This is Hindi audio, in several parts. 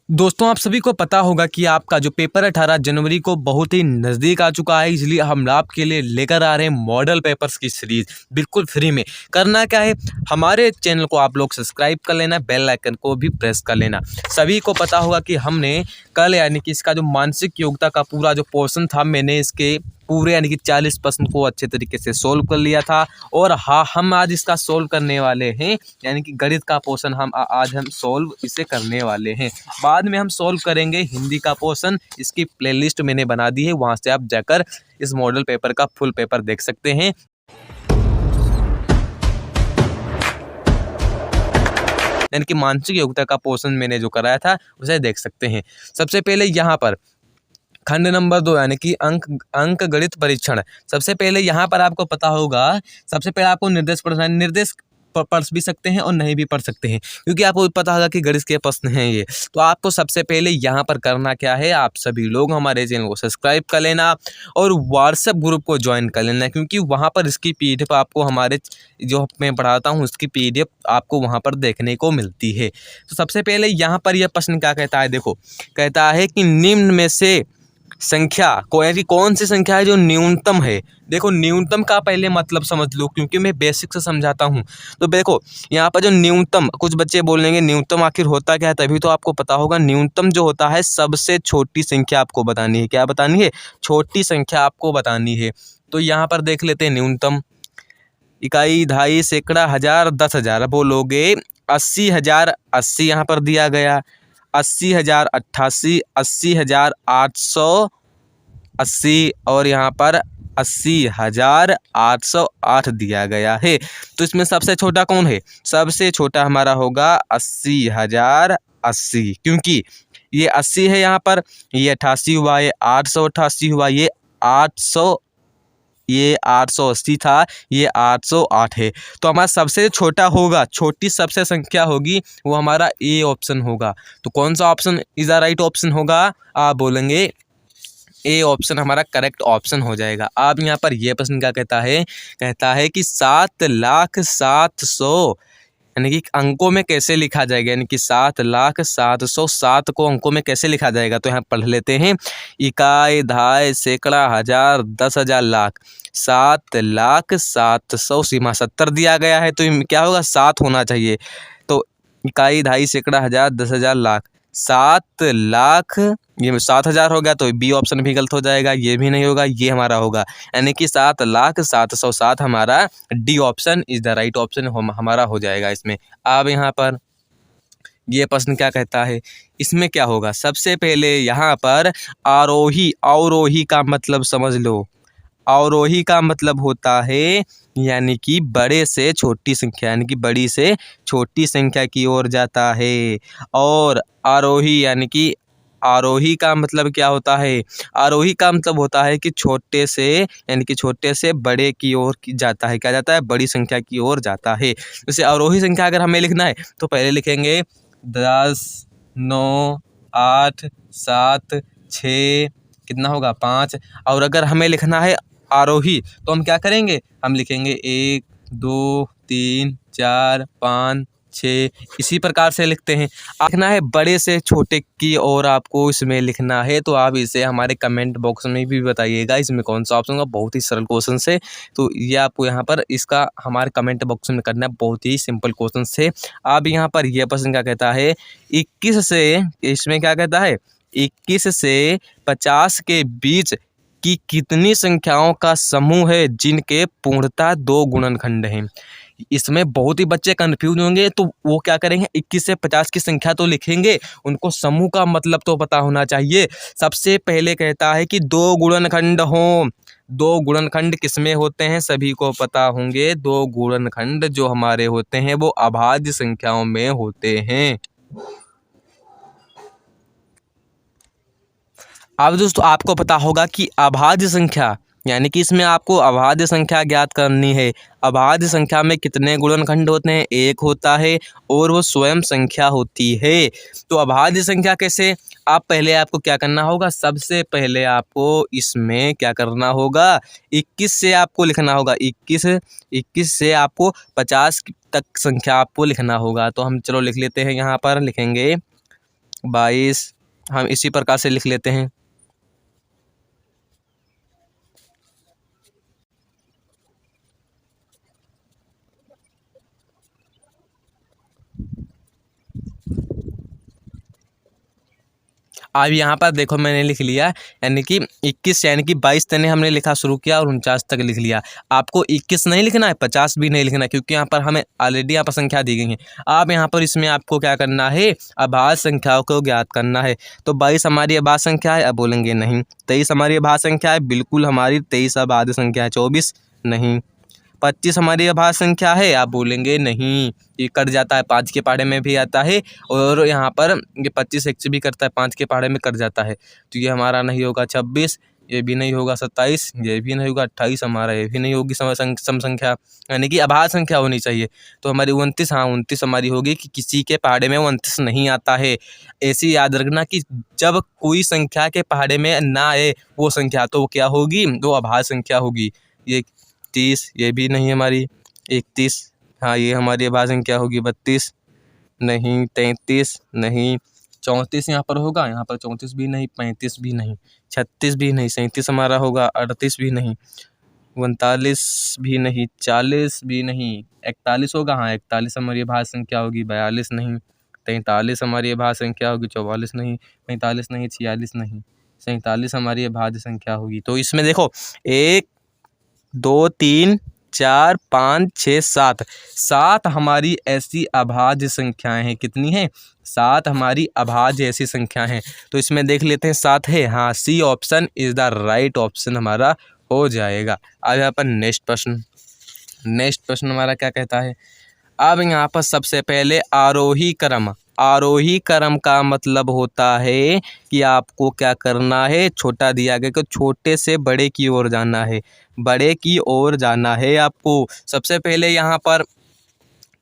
दोस्तों आप सभी को पता होगा कि आपका जो पेपर 18 जनवरी को बहुत ही नज़दीक आ चुका है, इसलिए हम आपके लिए लेकर आ रहे हैं मॉडल पेपर्स की सीरीज़ बिल्कुल फ्री में। करना क्या है, हमारे चैनल को आप लोग सब्सक्राइब कर लेना, बेल आइकन को भी प्रेस कर लेना। सभी को पता होगा कि हमने कल यानी कि इसका जो मानसिक योग्यता का पूरा जो पोर्शन था, मैंने इसके पूरे यानी कि 40% को अच्छे तरीके से सोल्व कर लिया था। और हाँ, हम आज इसका सोल्व करने वाले हैं, यानी कि गणित का पोर्शन आज हम सोल्व इसे करने वाले हैं। बाद में हम सोल्व करेंगे हिंदी का पोर्शन। इसकी प्लेलिस्ट मैंने बना दी है, वहाँ से आप जाकर इस मॉडल पेपर का फुल पेपर देख सकते हैं। यानी कि मानसिक योग्यता का पोर्शन मैंने जो कराया था उसे देख सकते हैं। सबसे पहले यहाँ पर खंड नंबर 2 यानी कि अंक गणित परीक्षण। सबसे पहले यहाँ पर आपको पता होगा, सबसे पहले आपको निर्देश पढ़ना है। निर्देश पढ़ भी सकते हैं और नहीं भी पढ़ सकते हैं, क्योंकि आपको पता होगा कि गणित के प्रश्न हैं ये। तो आपको सबसे पहले यहाँ पर करना क्या है, आप सभी लोग हमारे चैनल को सब्सक्राइब कर लेना और व्हाट्सएप ग्रुप को ज्वाइन कर लेना, क्योंकि वहाँ पर इसकी PDF आपको हमारे जो मैं पढ़ाता हूँ उसकी PDF आपको वहाँ पर देखने को मिलती है। तो सबसे पहले यहाँ पर यह प्रश्न क्या कहता है, देखो कहता है कि निम्न में से संख्या ऐसी कौन सी संख्या है जो न्यूनतम है। देखो न्यूनतम का पहले मतलब समझ लो, क्योंकि मैं बेसिक से समझाता हूँ। तो देखो यहाँ पर जो न्यूनतम, कुछ बच्चे बोलेंगे न्यूनतम आखिर होता क्या है, तभी तो आपको पता होगा। न्यूनतम जो होता है सबसे छोटी संख्या आपको बतानी है। क्या बतानी है? छोटी संख्या आपको बतानी है। तो यहाँ पर देख लेते हैं न्यूनतम। इकाई, दहाई, सैकड़ा, हजार, 10,000 बोलोगे 80,000। 80 यहाँ पर दिया गया, 80,000 88, 80,880 और यहाँ पर 80,808 दिया गया है। तो इसमें सबसे छोटा कौन है? सबसे छोटा हमारा होगा 80,080, क्योंकि ये 80 है यहाँ पर, ये 88 हुआ, ये 888 हुआ, ये 880 था, ये 808 है। तो हमारा सबसे छोटा होगा, छोटी सबसे संख्या होगी, वो हमारा ए ऑप्शन होगा। तो कौन सा option is the right option होगा? आप बोलेंगे ए ऑप्शन हमारा करेक्ट ऑप्शन हो जाएगा। आप यहाँ पर ये प्रश्न क्या कहता है, कहता है कि 7,07,100 यानी कि अंकों में कैसे लिखा जाएगा, यानी कि 7,07,107 को अंकों में कैसे लिखा जाएगा। तो यहाँ पढ़ लेते हैं। इकाई, दहाई, सैकड़ा, हजार, 10,000, लाख। 7,07,100 सीमा 70 दिया गया है, तो क्या होगा? 7 होना चाहिए। तो इकाई, दहाई, सैकड़ा, हजार, 10,000, लाख। 7 लाख, ये 7,000 हो गया, तो बी ऑप्शन भी गलत हो जाएगा, ये भी नहीं होगा, ये हमारा होगा। यानी कि 7,07,107 हमारा D option is the right option हमारा हो जाएगा इसमें। अब यहाँ पर ये प्रश्न क्या कहता है, इसमें क्या होगा? सबसे पहले यहाँ पर आरोही, अवरोही का मतलब समझ लो। अवरोही का मतलब होता है यानी कि बड़े से छोटी संख्या, यानी कि बड़ी से छोटी संख्या की ओर जाता है। और आरोही यानी कि आरोही का मतलब क्या होता है? आरोही का मतलब होता है कि छोटे से यानी कि छोटे से बड़े की ओर जाता है। क्या जाता है? बड़ी संख्या की ओर जाता है। जैसे आरोही संख्या अगर हमें लिखना है तो पहले लिखेंगे 10, 9, 8, 7, 6, कितना होगा? 5। और अगर हमें लिखना है आरोही तो हम क्या करेंगे? हम लिखेंगे 1, 2, 3, 4, 5, 6, इसी प्रकार से लिखते हैं। लिखना है बड़े से छोटे की और आपको इसमें लिखना है, तो आप इसे हमारे कमेंट बॉक्स में भी बताइएगा इसमें कौन सा ऑप्शन होगा। बहुत ही सरल क्वेश्चन है, तो ये आपको यहाँ पर इसका हमारे कमेंट बॉक्स में करना है। बहुत ही सिंपल क्वेश्चन है। अब यहाँ पर यह प्रश्न क्या कहता है, 21 से, इसमें क्या कहता है, 21 से 50 के बीच कि कितनी संख्याओं का समूह है जिनके पूर्णतः 2 गुणनखंड हैं। इसमें बहुत ही बच्चे कंफ्यूज होंगे, तो वो क्या करेंगे, 21 से 50 की संख्या तो लिखेंगे, उनको समूह का मतलब तो पता होना चाहिए। सबसे पहले कहता है कि 2 गुणनखंड हों। 2 गुणनखंड किसमें होते हैं? सभी को पता होंगे, 2 गुणनखंड जो हमारे होते हैं वो अभाज्य संख्याओं में होते हैं। अब दोस्तों आपको पता होगा कि अभाज्य संख्या यानी कि इसमें आपको अभाज्य संख्या ज्ञात करनी है। अभाज्य संख्या में कितने गुणनखंड होते हैं? 1 होता है और वो स्वयं संख्या होती है। तो अभाज्य संख्या कैसे? आप पहले आपको क्या करना होगा, सबसे पहले आपको इसमें क्या करना होगा, 21 से आपको लिखना होगा। 21 से आपको 50 तक संख्या आपको लिखना होगा। तो हम चलो लिख लेते हैं, यहाँ पर लिखेंगे 22 हम इसी प्रकार से लिख लेते हैं। अब यहाँ पर देखो मैंने लिख लिया, यानी कि 21 यानी कि 22 तने हमने लिखा शुरू किया और 49 तक लिख लिया। आपको 21 नहीं लिखना है, 50 भी नहीं लिखना है, क्योंकि यहाँ पर हमें ऑलरेडी यहाँ पर संख्या दी गई है। अब यहाँ पर इसमें आपको क्या करना है, अभाज्य संख्याओं को ज्ञात करना है। तो 22 हमारी अभाज्य संख्या है, अब बोलेंगे नहीं। 23 हमारी अभाज्य संख्या है, बिल्कुल हमारी 23 अभाज्य संख्या है। 24 नहीं। 25 हमारी अभाज्य संख्या है, आप बोलेंगे नहीं, ये कट जाता है, 5 के पहाड़े में भी आता है और यहाँ पर ये 25 एक से भी करता है, 5 के पहाड़े में कट जाता है, तो ये हमारा नहीं होगा। 26 ये भी नहीं होगा। 27 ये भी नहीं होगा। 28 हमारा ये भी नहीं होगी सम संख्या, यानी कि अभाज्य संख्या होनी चाहिए। तो हमारी 29, हाँ 29 हमारी होगी कि किसी के पहाड़े में 29 नहीं आता है। ऐसी याद रखना कि जब कोई संख्या के पहाड़े में ना आए वो संख्या, तो वो क्या होगी, वो अभाज्य संख्या होगी। ये 30 ये भी नहीं हमारी। 31 हाँ ये हमारी अभाज्य संख्या होगी। 32 नहीं। 33 नहीं। 34 यहाँ पर होगा, यहाँ पर 34 भी नहीं। 35 भी नहीं। 36 भी नहीं। 37 हमारा होगा। 38 भी नहीं। 39 भी नहीं। 40 भी नहीं। 41 होगा, हाँ 41 हमारी अभाज्य संख्या होगी। 42 नहीं। 43 हमारी अभाज्य संख्या होगी। 44 नहीं। 45 नहीं। 46 नहीं। 47 हमारी अभाज्य संख्या होगी। तो इसमें देखो 1 2 3 4 5 6 7 7 हमारी ऐसी अभाज्य संख्याएं हैं। कितनी हैं? 7 हमारी अभाज्य ऐसी संख्याएं हैं। तो इसमें देख लेते हैं 7 है, हाँ C option is the right option हमारा हो जाएगा। अब यहाँ पर नेक्स्ट प्रश्न हमारा क्या कहता है। अब यहाँ पर सबसे पहले आरोही क्रम का मतलब होता है कि आपको क्या करना है, छोटा दिया गया कि छोटे से बड़े की ओर जाना है, बड़े की ओर जाना है आपको। सबसे पहले यहाँ पर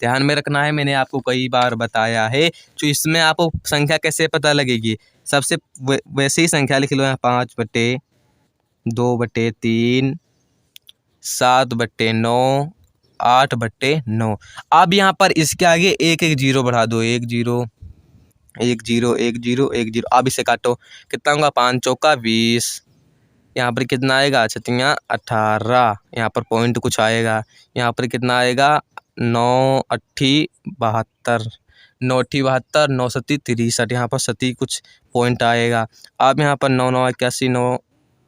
ध्यान में रखना है, मैंने आपको कई बार बताया है, तो इसमें आपको संख्या कैसे पता लगेगी। सबसे वैसे ही संख्या लिख लो यहाँ, 5/2/3 7/9 8/9। अब यहाँ पर इसके आगे एक एक जीरो बढ़ा दो, 1 0 1 0 1 0 1 0। अब इसे काटो, कितना होगा, 5 चौका 20। यहाँ पर कितना आएगा, 6 18। यहाँ पर पॉइंट कुछ आएगा, यहाँ पर कितना आएगा, 9 8 72 9 8 72 9 7 63। यहाँ पर 7 कुछ पॉइंट आएगा। अब यहाँ पर 9 9 81 9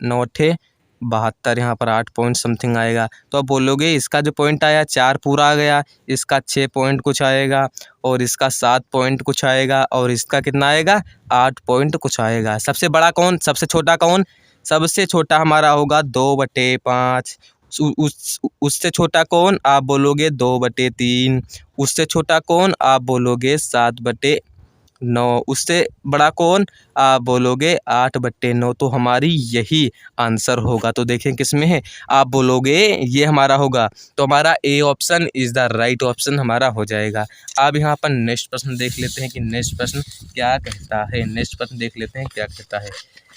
9 8 72। यहाँ पर 8 पॉइंट समथिंग आएगा। तो अब बोलोगे इसका जो पॉइंट आया 4 पूरा आ गया, इसका 6 पॉइंट कुछ आएगा और इसका 7 पॉइंट कुछ आएगा और इसका कितना आएगा, 8 पॉइंट कुछ आएगा। सबसे बड़ा कौन, सबसे छोटा कौन? सबसे छोटा हमारा होगा 2/5। उससे छोटा कौन, आप बोलोगे 2/3। उससे छोटा कौन, आप बोलोगे 7/9। उससे बड़ा कौन, आप बोलोगे 8/9। तो हमारी यही आंसर होगा। तो देखें किसमें है, आप बोलोगे ये हमारा होगा, तो हमारा A option is the right option हमारा हो जाएगा। अब यहाँ पर नेक्स्ट प्रश्न देख लेते हैं कि नेक्स्ट प्रश्न क्या कहता है। नेक्स्ट प्रश्न देख लेते हैं क्या कहता है।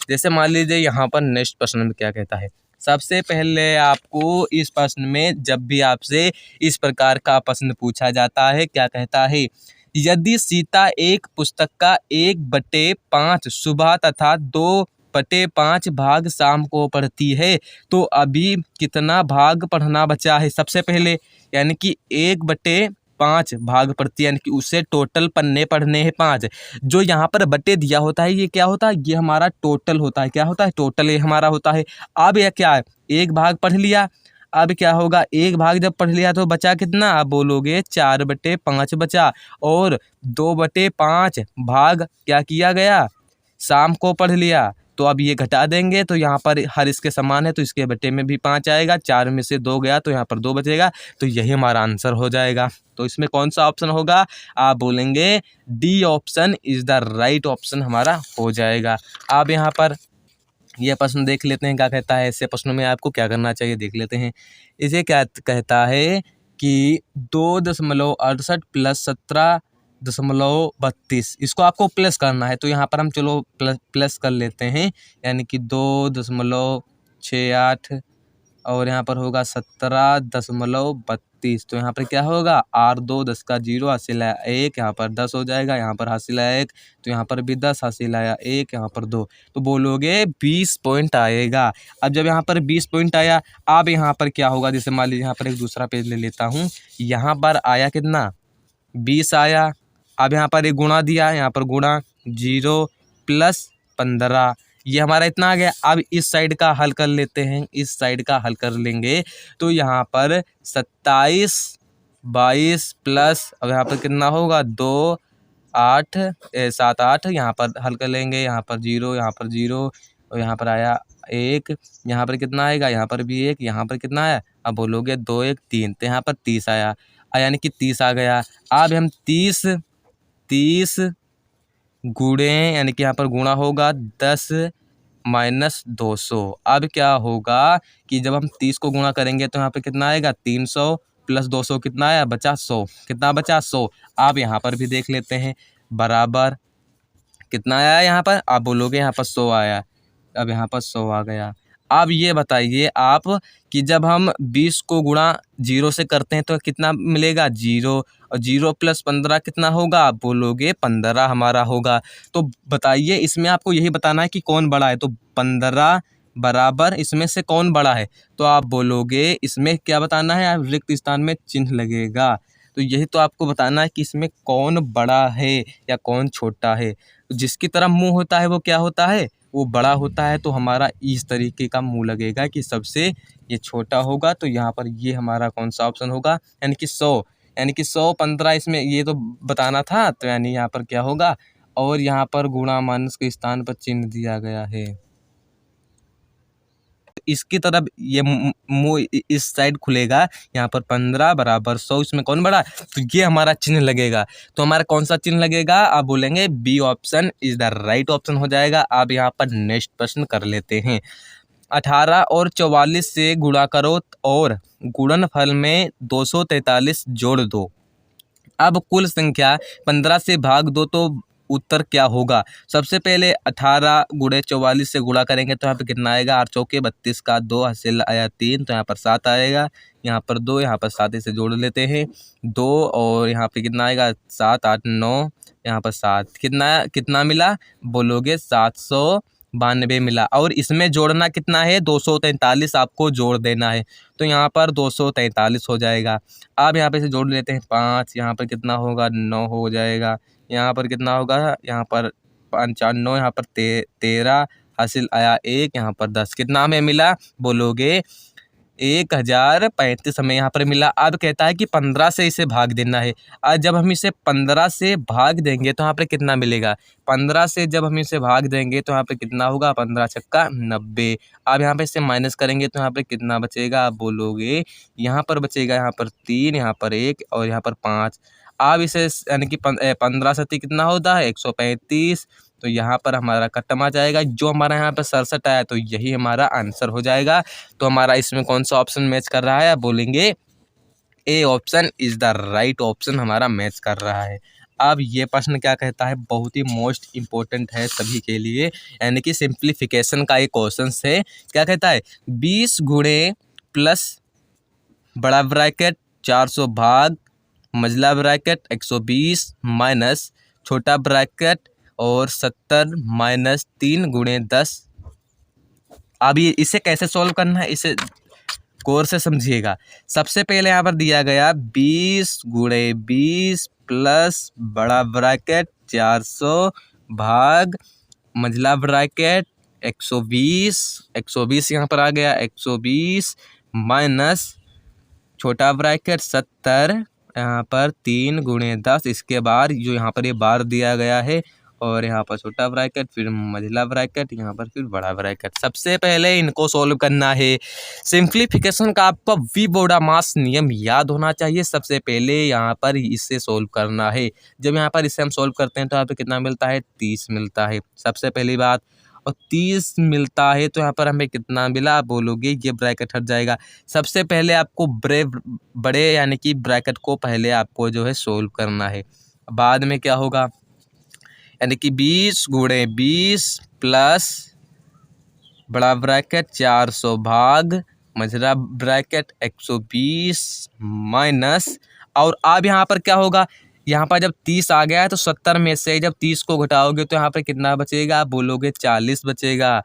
जैसे मान लीजिए यहाँ पर नेक्स्ट प्रश्न में क्या कहता है। सबसे पहले आपको इस प्रश्न में जब भी आपसे इस प्रकार का प्रश्न पूछा जाता है, क्या कहता है, यदि सीता एक पुस्तक का 1/5 सुबह तथा 2/5 भाग शाम को पढ़ती है, तो अभी कितना भाग पढ़ना बचा है। सबसे पहले यानी कि 1/5 भाग पढ़ती है, यानी कि उसे टोटल पन्ने पढ़ने हैं 5। जो यहाँ पर बटे दिया होता है ये क्या होता है, ये हमारा टोटल होता है। क्या होता है, टोटल ये हमारा होता है। अब यह क्या है, 1 भाग पढ़ लिया, अब क्या होगा, 1 भाग जब पढ़ लिया तो बचा कितना, आप बोलोगे 4/5 बचा। और 2/5 भाग क्या किया गया, शाम को पढ़ लिया, तो अब ये घटा देंगे तो यहाँ पर हर इसके समान है, तो इसके बटे में भी 5 आएगा। 4 में से 2 गया तो यहाँ पर 2 बचेगा, तो यही हमारा आंसर हो जाएगा। तो इसमें कौन सा ऑप्शन होगा, आप बोलेंगे D option is the right option हमारा हो जाएगा। अब यहाँ पर यह प्रश्न देख लेते हैं क्या कहता है। ऐसे प्रश्नों में आपको क्या करना चाहिए देख लेते हैं। इसे क्या कहता है कि 2.68 + 17.32 इसको आपको प्लस करना है। तो यहाँ पर हम चलो प्लस कर लेते हैं, यानी कि 2.68 और यहाँ पर होगा 17.32। तो यहाँ पर क्या होगा, R2 10 का 0 हासिल आया 1, यहाँ पर 10 हो जाएगा, यहाँ पर हासिल आया 1, तो यहाँ पर भी 10 हासिल आया 1, यहाँ पर 2, तो बोलोगे 20 पॉइंट आएगा। अब जब यहाँ पर 20 पॉइंट आया, अब यहाँ पर क्या होगा, जैसे मान लीजिए यहाँ पर एक दूसरा पेज ले लेता हूँ, यहाँ पर आया कितना 20 आया। अब यहाँ पर एक गुणा दिया, यहाँ पर गुणा 0 + 15, ये हमारा इतना आ गया। अब इस साइड का हल कर लेते हैं, इस साइड का हल कर लेंगे तो यहाँ पर 27 22 प्लस, अब यहाँ पर कितना होगा 2 8 7 8, यहाँ पर हल कर लेंगे, यहाँ पर 0, यहाँ पर 0, और यहाँ पर आया 1, यहाँ पर कितना आएगा, यहाँ पर भी 1, यहाँ पर कितना आया, अब बोलोगे 2 1 3, तो यहाँ पर 30 आया, यानी कि 30 आ गया। अब हम 30 गुणे, यानी कि यहाँ पर गुणा होगा 10 - 200। अब क्या होगा कि जब हम 30 को गुणा करेंगे तो यहाँ पे कितना आएगा 300 + 200 कितना आया, बचा 100, कितना बचा 100। अब यहाँ पर भी देख लेते हैं, बराबर कितना आया यहाँ पर, आप बोलोगे यहाँ पर 100 आया, अब यहाँ पर 100 आ गया। अब ये बताइए आप कि जब हम 20 को गुणा 0 से करते हैं तो कितना मिलेगा 0, और 0 + 15 कितना होगा, आप बोलोगे 15 हमारा होगा। तो बताइए इसमें आपको यही बताना है कि कौन बड़ा है, तो 15 बराबर इसमें से कौन बड़ा है, तो आप बोलोगे इसमें क्या बताना है, आप रिक्त स्थान में चिन्ह लगेगा। तो यही तो आपको बताना है कि इसमें कौन बड़ा है या कौन छोटा है। तो जिसकी तरफ मुँह होता है वो क्या होता है, वो बड़ा होता है। तो हमारा इस तरीके का मुँह लगेगा कि सबसे ये छोटा होगा। तो यहाँ पर ये हमारा कौन सा ऑप्शन होगा, यानी कि 100, यानी कि 100 15 इसमें ये तो बताना था, तो यानी यहाँ पर क्या होगा, और यहाँ पर गुणा माइनस के स्थान पर चिन्ह दिया गया है। इसकी तरफ ये मुँह इस साइड खुलेगा, यहाँ पर 15 बराबर 100, इसमें कौन बड़ा, तो ये हमारा चिन्ह लगेगा। तो हमारा कौन सा चिन्ह लगेगा, आप बोलेंगे B option is the right option हो जाएगा। आप यहाँ पर नेक्स्ट प्रश्न कर लेते हैं। 18 और 44 से गुणा करो और गुणनफल में 243 जोड़ दो। अब कुल संख्या 15 से भाग दो तो उत्तर क्या होगा। सबसे पहले 18 गुणे 44 से गुणा करेंगे तो यहाँ पे कितना आएगा, 8 चौके 32 का 2 हासिल आया 3, तो यहाँ पर 7 आएगा, यहाँ पर 2, यहाँ पर 7 इसे जोड़ लेते हैं 2, और यहाँ पे कितना आएगा 7 8 9, यहाँ पर 7, कितना मिला, बोलोगे 792 मिला। और इसमें जोड़ना कितना है, 243 आपको जोड़ देना है, तो यहाँ पर 243 हो जाएगा। अब यहाँ पे से जोड़ लेते हैं 5, यहाँ पर कितना होगा 9 हो जाएगा, यहाँ पर कितना होगा, यहाँ पर 5 4 9, यहाँ पर 13 हासिल आया 1, यहाँ पर 10, कितना हमें मिला, बोलोगे 1035 हमें यहाँ पर मिला। अब कहता है कि 15 से इसे भाग देना है। आज जब हम इसे 15 से भाग देंगे तो यहाँ पर कितना मिलेगा, 15 से जब हम इसे भाग देंगे तो यहाँ पे कितना होगा, 15 छक्का 90। अब यहाँ पे इसे माइनस करेंगे तो यहाँ पे कितना बचेगा, आप बोलोगे यहाँ पर बचेगा, यहाँ पर 3, यहाँ पर 1 और यहाँ पर 5। अब इसे यानी कि 15 सती कितना होता है 135, तो यहाँ पर हमारा कटम आ जाएगा। जो हमारा यहाँ पर 67 आया तो यही हमारा आंसर हो जाएगा। तो हमारा इसमें कौन सा ऑप्शन मैच कर रहा है, आप बोलेंगे A option is the right option हमारा मैच कर रहा है। अब ये प्रश्न क्या कहता है, बहुत ही मोस्ट इम्पोर्टेंट है सभी के लिए, यानी कि सिंप्लीफिकेशन का एक क्वेश्चन है। क्या कहता है, 20 गुणे प्लस बड़ा ब्रैकेट 400 भाग मझला ब्रैकेट 120 माइनस छोटा ब्रैकेट और 70 - 3 गुणे 10। अब ये इसे कैसे सॉल्व करना है, इसे गौर से समझिएगा। सबसे पहले यहाँ पर दिया गया 20 गुणे 20 प्लस बड़ा ब्रैकेट 400 भाग मझला ब्रैकेट 120 यहाँ पर आ गया 120 माइनस छोटा ब्रैकेट 70, यहाँ पर 3 गुणे 10। इसके बाद जो यहाँ पर ये बार दिया गया है और यहाँ पर छोटा ब्रैकेट, फिर मझला ब्रैकेट, यहाँ पर फिर बड़ा ब्रैकेट। सबसे पहले इनको सॉल्व करना है। सिंप्लीफिकेशन का आपको विबोडामास नियम याद होना चाहिए। सबसे पहले यहाँ पर इससे सॉल्व करना है। जब यहाँ पर इससे हम सॉल्व करते हैं तो यहाँ पर कितना मिलता है, 30 मिलता है सबसे पहली बात। और 30 मिलता है तो यहाँ पर हमें कितना मिला, आप बोलोगे ये ब्रैकेट हट जाएगा। सबसे पहले आपको बड़े यानी कि ब्रैकेट को पहले आपको जो है सोल्व करना है। बाद में क्या होगा, यानी कि 20 गुणे 20 प्लस बड़ा ब्रैकेट 400 भाग मझला ब्रैकेट 120 माइनस, और अब यहाँ पर क्या होगा, यहाँ पर जब 30 आ गया है तो 70 में से जब 30 को घटाओगे तो यहाँ पर कितना बचेगा, आप बोलोगे 40 बचेगा।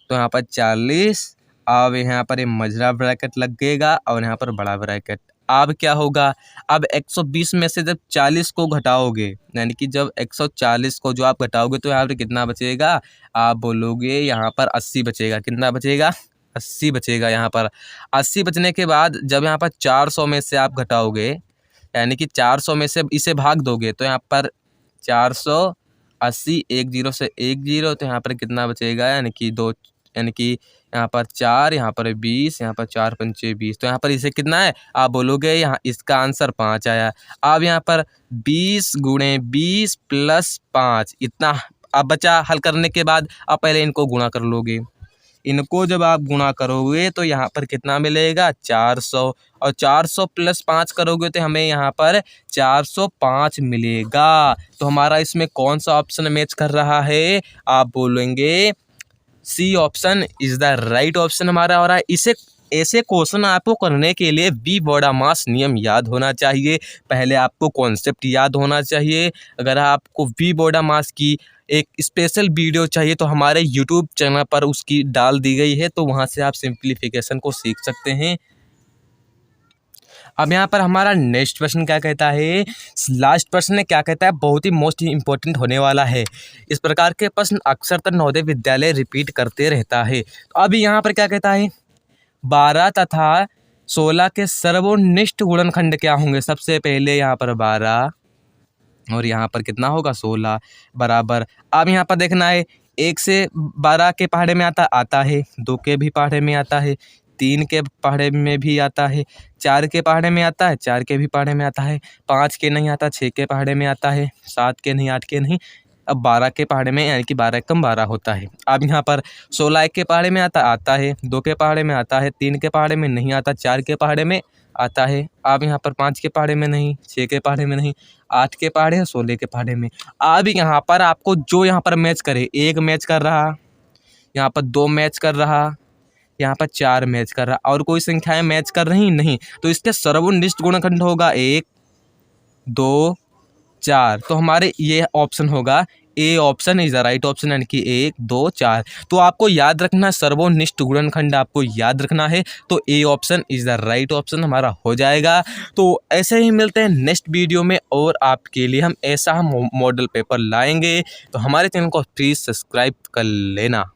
तो यहाँ पर 40, अब यहाँ पर ये मझला ब्रैकेट लगेगा और यहाँ पर बड़ा ब्रैकेट। अब क्या होगा, अब 120 में से जब 40 को घटाओगे, यानी कि जब 140 को जो आप घटाओगे तो यहाँ पर कितना बचेगा, आप बोलोगे यहाँ पर 80 बचेगा। कितना बचेगा, 80 बचेगा। यहाँ पर 80 बचने के बाद जब यहाँ पर 400 में से आप घटाओगे, यानी कि 400 में से इसे भाग दोगे तो यहाँ पर 480, 10 से 10, तो यहाँ पर कितना बचेगा, यानी कि 2, यानी कि यहाँ पर 4, यहाँ पर 20, यहाँ पर 4 पंचे 20, तो यहाँ पर इसे कितना है, आप बोलोगे यहाँ इसका आंसर 5 आया। अब यहाँ पर 20 गुणे 20 प्लस 5 इतना अब बचा। हल करने के बाद आप पहले इनको गुणा कर लोगे, इनको जब आप गुणा करोगे तो यहाँ पर कितना मिलेगा, 400, और 400 प्लस 5 करोगे तो हमें यहाँ पर 405 मिलेगा। तो हमारा इसमें कौन सा ऑप्शन मैच कर रहा है, आप बोलेंगे C option is the right option हमारा हो रहा है। इसे ऐसे क्वेश्चन आपको करने के लिए वी बॉडामास नियम याद होना चाहिए, पहले आपको कॉन्सेप्ट याद होना चाहिए। अगर आपको वी बॉडामास की एक स्पेशल वीडियो चाहिए तो हमारे यूट्यूब चैनल पर उसकी डाल दी गई है, तो वहाँ से आप सिंप्लीफिकेशन को सीख सकते हैं। अब यहाँ पर हमारा नेक्स्ट प्रश्न क्या कहता है, लास्ट प्रश्न क्या कहता है, बहुत ही मोस्ट इम्पोर्टेंट होने वाला है। इस प्रकार के प्रश्न अक्सर नवोदय विद्यालय रिपीट करते रहता है। तो अभी यहाँ पर क्या कहता है, 12 तथा 16 के सर्वनिष्ठ गुणनखंड क्या होंगे। सबसे पहले यहाँ पर 12 और यहाँ पर कितना होगा 16 बराबर। अब यहाँ पर देखना है, 1 से 12 के पहाड़े में आता है, 2 के भी पहाड़े में आता है, 3 के पहाड़े में भी आता है, 4 के पहाड़े में आता है, 4 के भी पहाड़े में आता है, 5 के नहीं आता, 6 के पहाड़े में आता है, 7 के नहीं, 8 के नहीं, अब 12 के पहाड़े में, यानी कि 12 कम 12 होता है। अब यहाँ पर 16 1 के पहाड़े में आता है, 2 के पहाड़े में आता है, 3 के पहाड़े में नहीं आता, 4 के पहाड़े में आता है। अब यहाँ पर 5 के पहाड़े में नहीं, 6 के पहाड़े में नहीं, 8 के पहाड़े, 16 के पहाड़े में। अब यहाँ पर आपको जो यहाँ पर मैच करे, 1 मैच कर रहा, यहाँ पर 2 मैच कर रहा, यहाँ पर 4 मैच कर रहा, और कोई संख्याएं मैच कर रही नहीं, तो इसके सर्वनिष्ठ गुणनखंड होगा 1 2 4। तो हमारे ये ऑप्शन होगा A option is the right option, यानी कि 1 2 4। तो आपको याद रखना, सर्वनिष्ठ गुणनखंड आपको याद रखना है, तो A option is the right option हमारा हो जाएगा। तो ऐसे ही मिलते हैं नेक्स्ट वीडियो में, और आपके लिए हम ऐसा मॉडल पेपर लाएंगे, तो हमारे चैनल को प्लीज़ सब्सक्राइब कर लेना।